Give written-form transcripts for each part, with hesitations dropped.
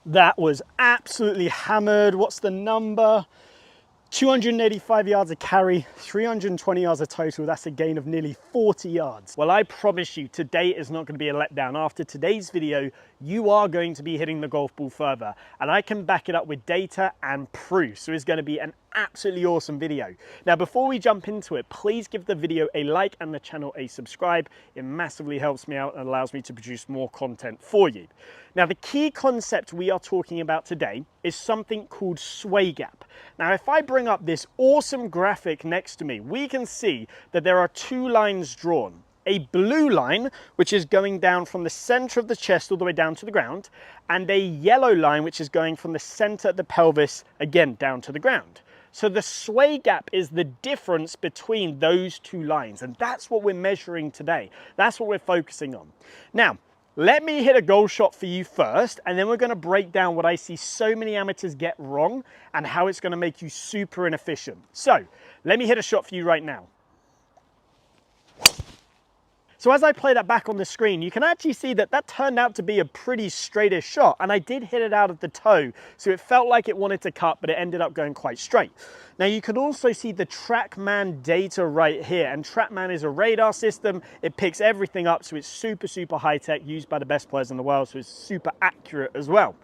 That was absolutely hammered. What's the number? 285 yards a carry, 320 yards a total. That's a gain of nearly 40 yards. Well, I promise you, today is not going to be a letdown. After today's video, you are going to be hitting the golf ball further, and I can back it up with data and proof. So it's going to be an absolutely awesome video. Now, before we jump into it, please give the video a like and the channel a subscribe. It massively helps me out and allows me to produce more content for you. Now, the key concept we are talking about today is something called sway gap. Now, if I bring up this awesome graphic next to me, we can see that there are two lines drawn. A blue line, which is going down from the center of the chest all the way down to the ground, and a yellow line, which is going from the center of the pelvis, again, down to the ground. So the sway gap is the difference between those two lines, and that's what we're measuring today. That's what we're focusing on. Now, let me hit a goal shot for you first, and then we're going to break down what I see so many amateurs get wrong and how it's going to make you super inefficient. So let me hit a shot for you right now. So as I play that back on the screen, you can actually see that that turned out to be a pretty straightish shot, and I did hit it out of the toe, so it felt like it wanted to cut, but it ended up going quite straight. Now you can also see the TrackMan data right here, and TrackMan is a radar system. It picks everything up, so it's super, super high tech, used by the best players in the world, so it's super accurate as well.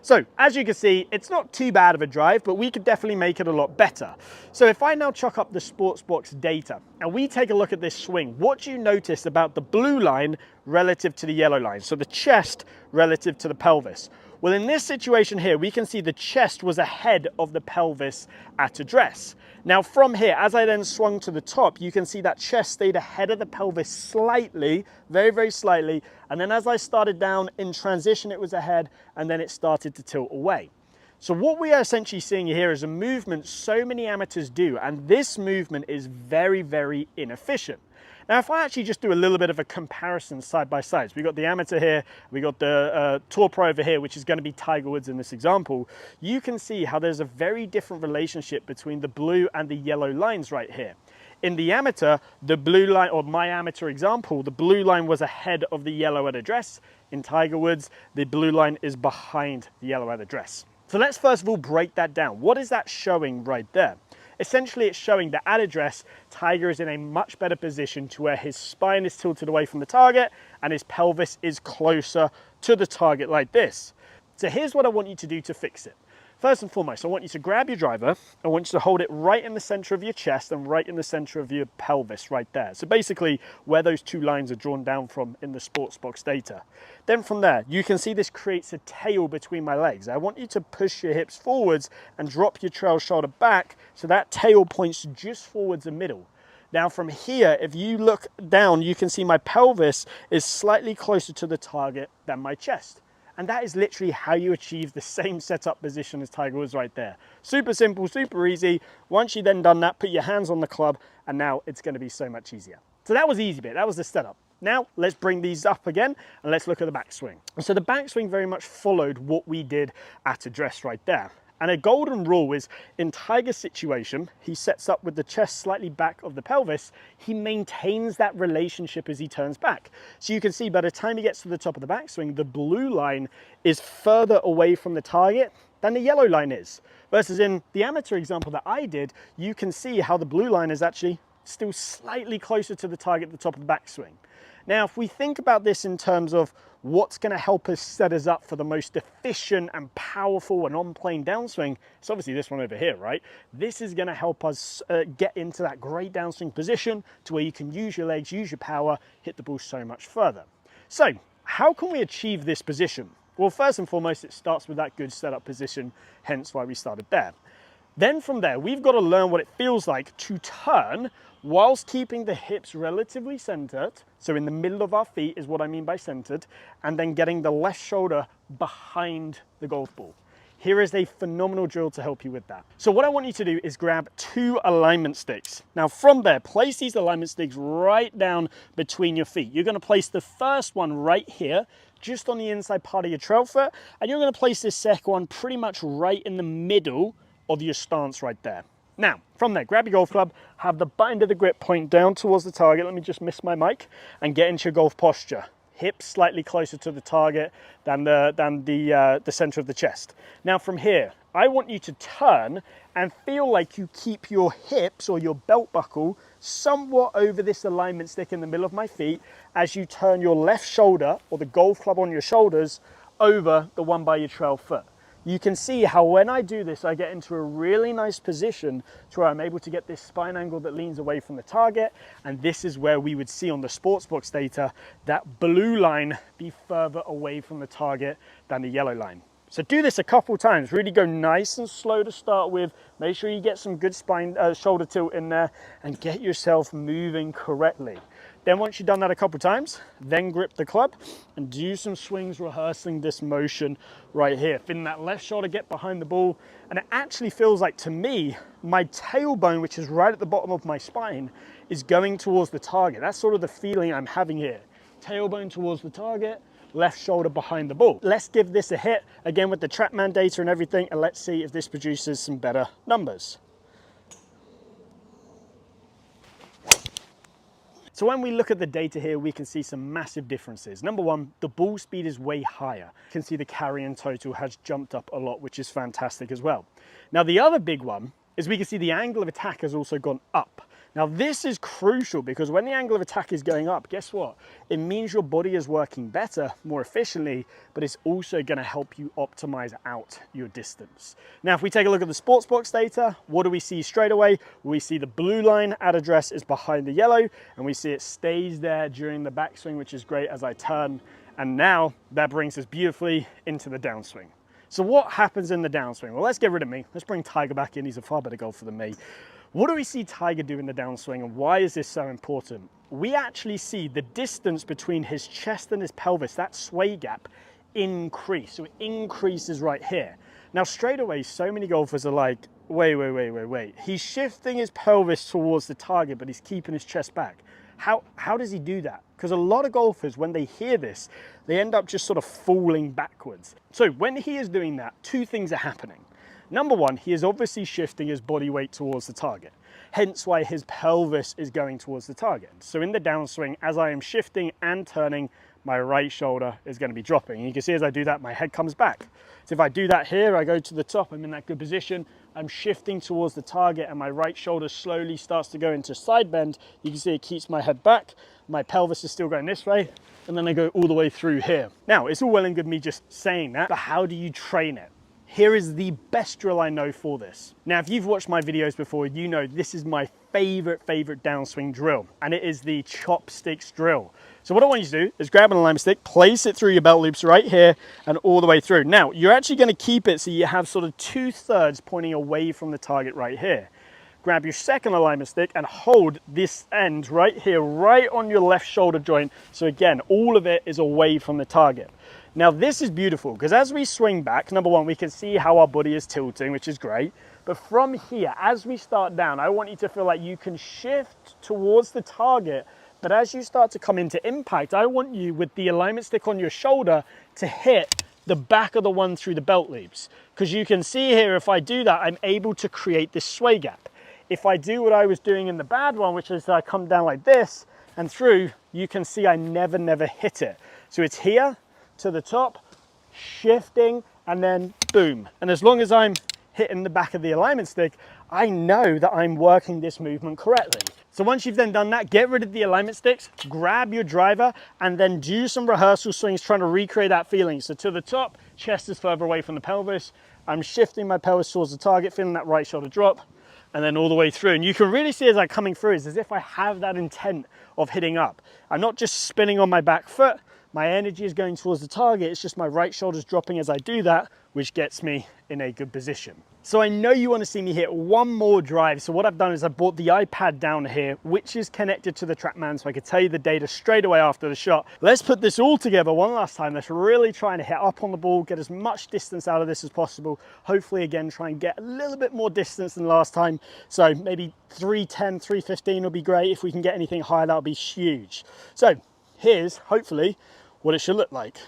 So as you can see, it's not too bad of a drive, but we could definitely make it a lot better. So if I now chuck up the Sportsbox data and we take a look at this swing, what do you notice about the blue line relative to the yellow line? So the chest relative to the pelvis. Well, in this situation here, we can see the chest was ahead of the pelvis at address. Now from here, as I then swung to the top, you can see that chest stayed ahead of the pelvis slightly, very, very slightly. And then as I started down in transition, it was ahead, and then it started to tilt away. So what we are essentially seeing here is a movement so many amateurs do, and this movement is very, very inefficient. Now, if I actually just do a little bit of a comparison side by side, so we got the amateur here, we got the tour pro over here, which is going to be Tiger Woods in this example, you can see how there's a very different relationship between the blue and the yellow lines right here. In the amateur, the blue line, or my amateur example, the blue line was ahead of the yellow at address. In Tiger Woods, the blue line is behind the yellow at address. So let's first of all break that down. What is that showing right there? Essentially, it's showing that at address, Tiger is in a much better position to where his spine is tilted away from the target and his pelvis is closer to the target like this. So here's what I want you to do to fix it. First and foremost, I want you to grab your driver. I want you to hold it right in the center of your chest and right in the center of your pelvis right there. So basically where those two lines are drawn down from in the Sportsbox data. Then from there, you can see this creates a tail between my legs. I want you to push your hips forwards and drop your trail shoulder back so that tail points just forwards the middle. Now from here, if you look down, you can see my pelvis is slightly closer to the target than my chest. And that is literally how you achieve the same setup position as Tiger Woods right there. Super simple, super easy. Once you've then done that, put your hands on the club, and now it's going to be so much easier. So that was the easy bit, that was the setup. Now let's bring these up again and let's look at the backswing. So the backswing very much followed what we did at address right there. And a golden rule is, in Tiger's situation, he sets up with the chest slightly back of the pelvis. He maintains that relationship as he turns back. So you can see by the time he gets to the top of the backswing, the blue line is further away from the target than the yellow line is. Versus in the amateur example that I did, you can see how the blue line is actually still slightly closer to the target at the top of the backswing. Now, if we think about this in terms of what's going to help us set us up for the most efficient and powerful and on-plane downswing, it's obviously this one over here, right? This is going to help us get into that great downswing position to where you can use your legs, use your power, hit the ball so much further. So how can we achieve this position? Well, first and foremost, it starts with that good setup position, hence why we started there. Then from there, we've got to learn what it feels like to turn whilst keeping the hips relatively centered. So in the middle of our feet is what I mean by centered, and then getting the left shoulder behind the golf ball. Here is a phenomenal drill to help you with that. So what I want you to do is grab 2 alignment sticks. Now from there, place these alignment sticks right down between your feet. You're going to place the first one right here, just on the inside part of your trail foot, and you're going to place this second one pretty much right in the middle of your stance right there. Now, from there, grab your golf club, have the butt end of the grip point down towards the target. Let me just miss my mic and get into your golf posture. hips slightly closer to the target than the center of the chest. Now from here, I want you to turn and feel like you keep your hips or your belt buckle somewhat over this alignment stick in the middle of my feet as you turn your left shoulder or the golf club on your shoulders over the one by your trail foot. You can see how when I do this, I get into a really nice position to where I'm able to get this spine angle that leans away from the target. And this is where we would see on the sportsbox data that blue line be further away from the target than the yellow line. So do this a couple times, really go nice and slow to start with. Make sure you get some good spine, shoulder tilt in there and get yourself moving correctly. Then once you've done that a couple times, then grip the club and do some swings rehearsing this motion right here. Feeling that left shoulder get behind the ball. And it actually feels like, to me, my tailbone, which is right at the bottom of my spine, is going towards the target. That's sort of the feeling I'm having here. Tailbone towards the target, left shoulder behind the ball. Let's give this a hit, again with the TrackMan data and everything, and let's see if this produces some better numbers. So when we look at the data here, we can see some massive differences. Number one, the ball speed is way higher. You can see the carry in total has jumped up a lot, which is fantastic as well. Now the other big one is we can see the angle of attack has also gone up. Now this is crucial because when the angle of attack is going up, guess what? It means your body is working better, more efficiently, but it's also going to help you optimize out your distance. Now, if we take a look at the sportsbox data, what do we see straight away? We see the blue line at address is behind the yellow, and we see it stays there during the backswing, which is great as I turn. And now that brings us beautifully into the downswing. So what happens in the downswing? Well, let's get rid of me. Let's bring Tiger back in. He's a far better golfer than me. What do we see Tiger do in the downswing, and why is this so important? We actually see the distance between his chest and his pelvis, that sway gap, increase. So it increases right here. Now straight away, so many golfers are like, wait. He's shifting his pelvis towards the target, but he's keeping his chest back. How does he do that? Because a lot of golfers, when they hear this, they end up just sort of falling backwards. So when he is doing that, two things are happening. Number one, he is obviously shifting his body weight towards the target, hence why his pelvis is going towards the target. So in the downswing, as I am shifting and turning, my right shoulder is going to be dropping. And you can see as I do that, my head comes back. So if I do that here, I go to the top, I'm in that good position, I'm shifting towards the target and my right shoulder slowly starts to go into side bend. You can see it keeps my head back, my pelvis is still going this way, and then I go all the way through here. Now, it's all well and good me just saying that, but how do you train it? Here is the best drill I know for this. Now, if you've watched my videos before, you know this is my favorite downswing drill, and it is the chopsticks drill. So what I want you to do is grab an alignment stick, place it through your belt loops right here and all the way through. Now, you're actually going to keep it so you have sort of 2/3 pointing away from the target right here. Grab your second alignment stick and hold this end right here, right on your left shoulder joint. So again, all of it is away from the target. Now this is beautiful because as we swing back, number one, we can see how our body is tilting, which is great. But from here, as we start down, I want you to feel like you can shift towards the target. But as you start to come into impact, I want you with the alignment stick on your shoulder to hit the back of the one through the belt loops. Because you can see here, if I do that, I'm able to create this sway gap. If I do what I was doing in the bad one, which is I come down like this and through, you can see I never hit it. So it's here to the top, shifting, and then boom. And as long as I'm hitting the back of the alignment stick, I know that I'm working this movement correctly. So once you've then done that, get rid of the alignment sticks, grab your driver, and then do some rehearsal swings trying to recreate that feeling. So to the top, chest is further away from the pelvis. I'm shifting my pelvis towards the target, feeling that right shoulder drop, and then all the way through. And you can really see as I'm coming through, it's as if I have that intent of hitting up. I'm not just spinning on my back foot, my energy is going towards the target, it's just my right shoulder's dropping as I do that, which gets me in a good position. So I know you want to see me hit one more drive, so what I've done is I brought the iPad down here, which is connected to the TrackMan, so I could tell you the data straight away after the shot. Let's put this all together one last time. Let's really try and hit up on the ball, get as much distance out of this as possible. Hopefully, again, try and get a little bit more distance than last time. So maybe 310, 315 will be great. If we can get anything higher, that'll be huge. So here's, hopefully, what it should look like.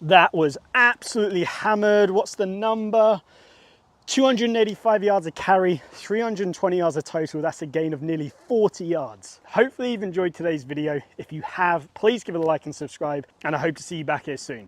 That was absolutely hammered. What's the number? 285 yards of carry, 320 yards of total. That's a gain of nearly 40 yards. Hopefully you've enjoyed today's video. If you have, please give it a like and subscribe, and I hope to see you back here soon.